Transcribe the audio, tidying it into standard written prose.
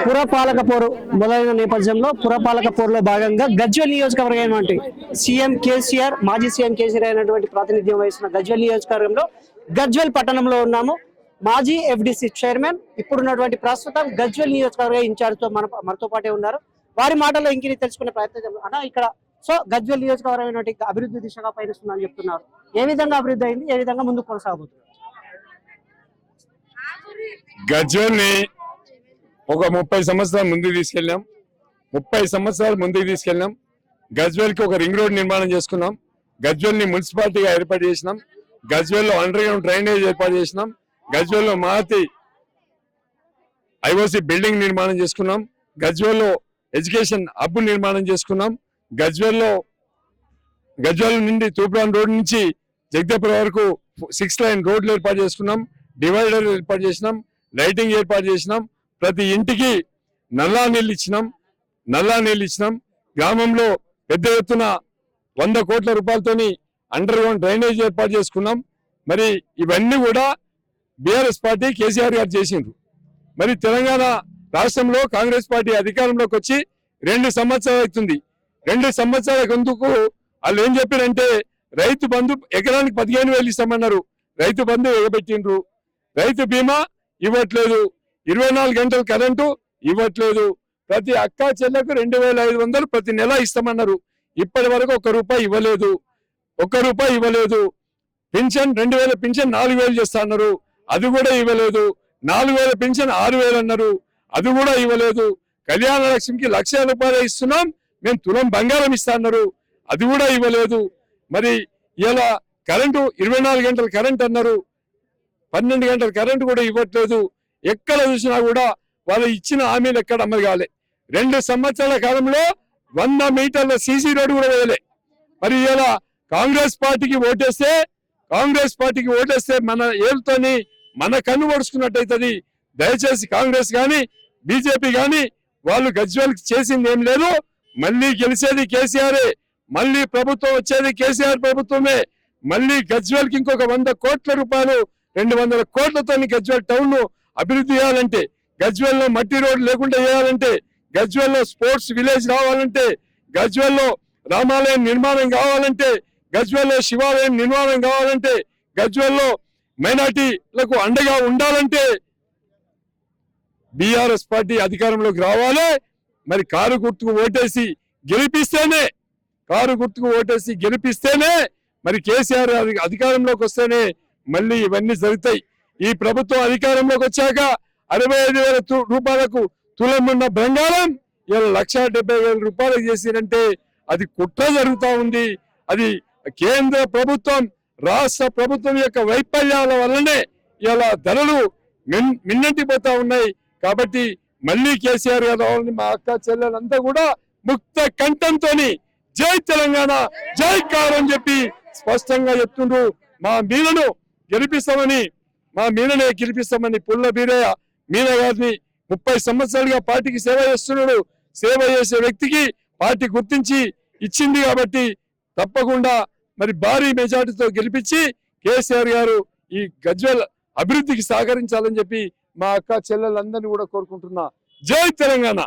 పురపాలక పోరు మొదలైన నేపథ్యంలో పురపాలక పోరులో భాగంగా గజ్వేల్ నియోజకవర్గం సీఎం కేసీఆర్ మాజీ సీఎం కేసీఆర్ అయినటువంటి ప్రాతినిధ్యం వహిస్తున్న గజ్వేల్ నియోజకవర్గంలో గజ్వేల్ పట్టణంలో ఉన్నాము. మాజీ ఎఫ్డిసి చైర్మన్ ఇప్పుడున్నటువంటి ప్రస్తుతం గజ్వేల్ నియోజకవర్గ ఇన్ఛార్జ్ తో మనతో పాటే ఉన్నారు. వారి మాటల్లో ఇంకిని తెలుసుకునే ప్రయత్నం చేద్దాం. ఇక్కడ గజ్వేల్ నియోజకవర్గం అభివృద్ధి దిశగా పయనిస్తుందని చెప్తున్నారు. ఏ విధంగా అభివృద్ధి అయింది, ఏ విధంగా ముందుకు కొనసాగుతుంది? గజ్వేల్ ని ఒక 30 సంవత్సరాల ముందుకు తీసుకెళ్ళాం. 30 సంవత్సరాలు ముందుకు తీసుకెళ్ళాం. గజ్వేల్ కి ఒక రింగ్ రోడ్ నిర్మాణం చేసుకున్నాం. గజ్వేల్ ని మున్సిపాలిటీగా ఏర్పాటు చేసినాం. గజ్వేల్ లో అండర్ గ్రౌండ్ డ్రైనేజ్ ఏర్పాటు చేసినాం. గజ్వేల్ లో మహతి ఐఓసి బిల్డింగ్ నిర్మాణం చేసుకున్నాం. గజ్వేల్ లో ఎడ్యుకేషన్ హబ్ నిర్మాణం చేసుకున్నాం. గజ్వేల్ నుండి తూప్రాన్ రోడ్ నుంచి జగదేపురం వరకు 6 లైన్ రోడ్లు ఏర్పాటు చేసుకున్నాం. డివైడర్ ఏర్పాటు చేసినాం. లైటింగ్ ఏర్పాటు చేసినాం. ప్రతి ఇంటికి నల్లా నీళ్ళు ఇచ్చినాం. గ్రామంలో పెద్ద ఎత్తున 100 కోట్ల రూపాయలతోని అండర్ గ్రౌండ్ డ్రైనేజ్ ఏర్పాటు చేసుకున్నాం. మరి ఇవన్నీ కూడా బీఆర్ఎస్ పార్టీ కేసీఆర్ గారు చేసిండ్రు. మరి తెలంగాణ రాష్ట్రంలో కాంగ్రెస్ పార్టీ అధికారంలోకి వచ్చి 2 సంవత్సరాలు అవుతుంది. 2 సంవత్సరాల ముందుకు వాళ్ళు ఏం చెప్పారంటే రైతు బంధు ఎకరానికి 15,000 ఇస్తామన్నారు. రైతు బంధు ఎగబెట్టిండ్రు. రైతు బీమా ఇవ్వట్లేదు. 24 గంటల కరెంటు ఇవ్వట్లేదు. ప్రతి అక్క చెల్లెకు 2,500 ప్రతి నెల ఇస్తామన్నారు. ఇప్పటి వరకు ఒక్క రూపాయి ఇవ్వలేదు. పింఛన్ 2,000 పింఛన్ 4,000 చేస్తా అన్నారు. అది కూడా ఇవ్వలేదు. 4,000 పింఛన్ 6,000 అన్నారు. అది కూడా ఇవ్వలేదు. కళ్యాణ లక్ష్మికి 1,00,000 రూపాయలు ఇస్తున్నాం, మేము తులం బంగారం ఇస్తా అన్నారు. అది కూడా ఇవ్వలేదు. మరి ఇలా కరెంటు 24 గంటల కరెంట్ అన్నారు. 12 గంటల కరెంటు కూడా ఇవ్వట్లేదు. ఎక్కడ చూసినా కూడా వాళ్ళు ఇచ్చిన హామీలు ఎక్కడ అమలు కాలే. 2 సంవత్సరాల కాలంలో 100 మీటర్ల సీసీ రోడ్డు కూడా వేయలే. మరి ఇలా కాంగ్రెస్ పార్టీకి ఓటేస్తే మన ఏళ్ళతోని మన కన్ను పొడుచుకున్నట్టయితుంది. దయచేసి కాంగ్రెస్ కానీ బీజేపీ కానీ వాళ్ళు గజ్వేల్ చేసింది ఏం లేదు. మళ్ళీ గెలిచేది కేసీఆరే. మళ్ళీ ప్రభుత్వం వచ్చేది కేసీఆర్ ప్రభుత్వమే. మళ్ళీ గజ్వేల్ కి ఇంకొక 100 కోట్ల రూపాయలు 200 కోట్లతో గజ్వేల్ టౌన్ ను అభివృద్ధి చేయాలంటే, గజ్వేల్ లో మట్టి రోడ్డు లేకుండా చేయాలంటే, గజ్వేల్ లో స్పోర్ట్స్ విలేజ్ రావాలంటే, గజ్వేల్ లో రామాలయం నిర్మాణం కావాలంటే, గజ్వేల్ లో శివాలయం నిర్మాణం కావాలంటే, గజ్వేల్ లో మైనార్టీలకు అండగా ఉండాలంటే బీఆర్ఎస్ పార్టీ అధికారంలోకి రావాలి. మరి కారు గుర్తుకు ఓటేసి గెలిపిస్తేనే మరి కేసీఆర్ అధికారంలోకి వస్తేనే మళ్ళీ ఇవన్నీ జరుగుతాయి. ఈ ప్రభుత్వం అధికారంలోకి వచ్చాక 65,000 రూపాయలకు తులం ఉన్న బంగారం ఇలా 1,70,000 రూపాయలకు చేసినంటే అది కుట్ర జరుగుతూ ఉంది. అది కేంద్ర ప్రభుత్వం రాష్ట్ర ప్రభుత్వం యొక్క వైఫల్యాల వల్లనే ఇలా ధరలు మిన్నంటిపోతా ఉన్నాయి. కాబట్టి మళ్ళీ కేసీఆర్ గారు రావాలని మా అక్క చెల్లెలంతా కూడా ముక్త కంఠంతో జై తెలంగాణ జై కార్ అని చెప్పి స్పష్టంగా చెప్తుండ్రు. మా మీననే గెలిపిస్తామని పుల్ల మీన గారిని 30 సంవత్సరాలుగా పార్టీకి సేవ చేస్తున్నాడు. సేవ చేసే వ్యక్తికి పార్టీ గుర్తించి ఇచ్చింది. కాబట్టి తప్పకుండా మరి భారీ మెజార్టీతో గెలిపించి కేసీఆర్ గారు ఈ గజ్వేల్ అభివృద్ధికి సహకరించాలని చెప్పి మా అక్క చెల్లెలందరినీ కూడా కోరుకుంటున్నా. జై తెలంగాణ.